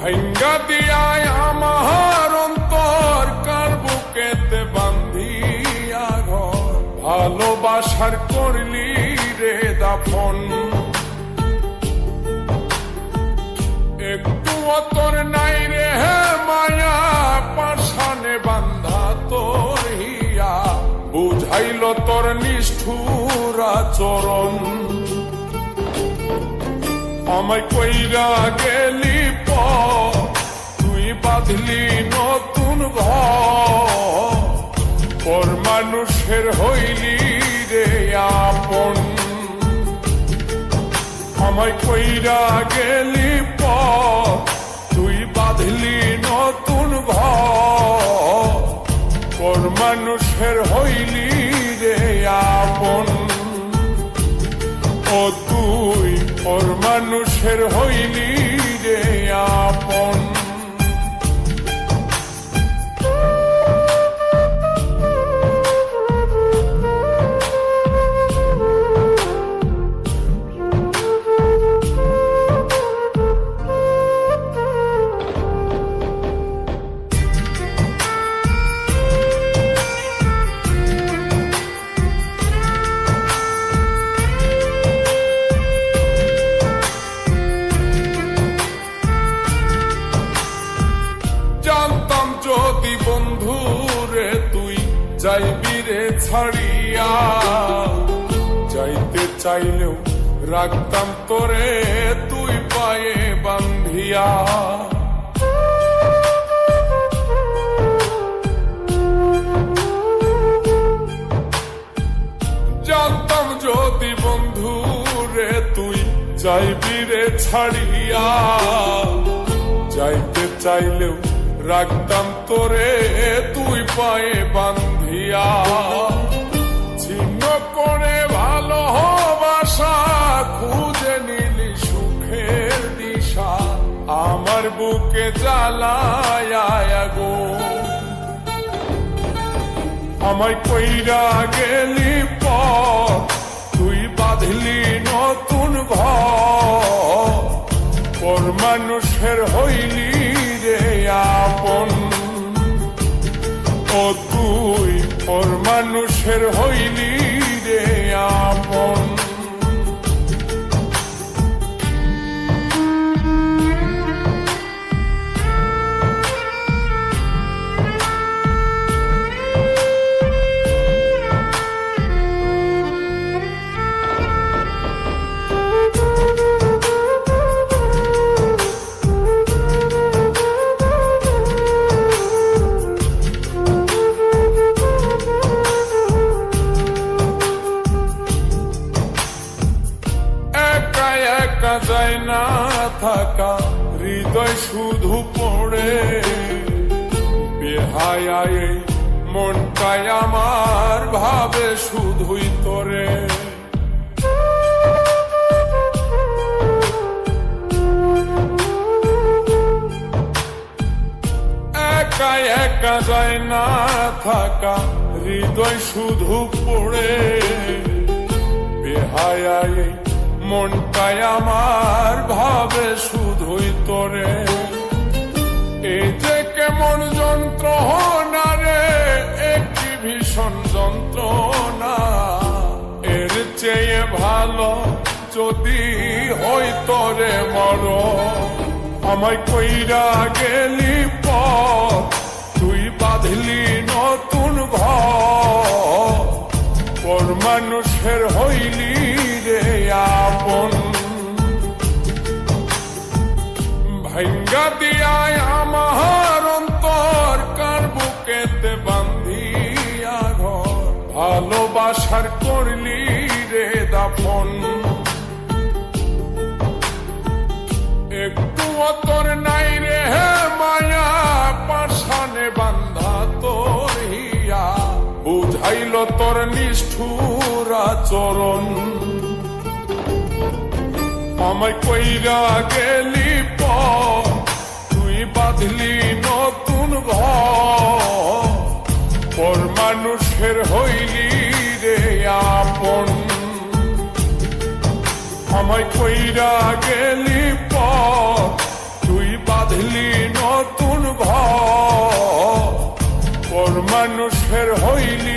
ভাঙ্গা দিয়ায় আমার অন্তর কার বুকেতে বান্ধিয়া ঘর ভালোবাসার করলি রে দাফন একটু তোর নাই রে মায়া পাশানে বান্ধা তোর হিয়া বুঝাইল তোর নিষ্ঠুর আচরণ আমায় কইরা গেলি তুই বাঁধলি নতুন ঘর মানুষের হইলি রে আপন আমায় কইরা গেলি তুই বাঁধলি নতুন ঘর মানুষের হইলি রে আপন ও তুই ওর মানুষের হইলি রে আপন যদি বন্ধু রে তুই যাইবি রে ছাড়িয়া যাইতে চাইলেও রাখতাম তোরে তুই পায়ে বান্ধিয়া জানতাম যদি বন্ধু রে তুই যাইবি রে ছাড়িয়া যাইতে চাইলেও রাখতাম তোরে তুই পায়ে বান্ধিয়া ছিন্ন করে ভালোবাসা খুঁজে নিলি সুখের দিশা আমার বুকে জ্বালায় গো আমায় কইরা গেলি তুই বাঁধলি নতুন ঘর মানুষের হইলি রে আপন ও তুই ওর মানুষের হইলি রে আপন যায় না থাকা হৃদয় শুধু পড়ে বেহায় মনটাই আমার ভাবে শুধুই তোরে একা একা যায় না থাকা হৃদয় শুধু পড়ে বেহায় মনটাই আমার ভাবে শুধুই তোরে এই যে কেমন যন্ত্রণা রে একটি ভীষণ যন্ত্রণা এর চেয়ে ভালো যদি হই তোরে মর আমায় কইরা গেলি তুই বাঁধলি নতুন ঘর মানুষের হইলি রে আপন ভাঙ্গা দিয়ায় আমার অন্তর কার বুকেতে বান্ধিয়া ঘর ভালোবাসার করলি রে দাফন একটু তোর নাই রে মায়া পাশানে বান্ধা তোর হিয়া বুঝাইল তোর নিষ্ঠুর আচরণ আমায় কইরা গেলি তুই বাঁধলি নতুন ঘর মানুষের হইলি রে আপন আমায় কইরা গেলি তুই বাঁধলি নতুন ঘর, পর মানুষের হইলি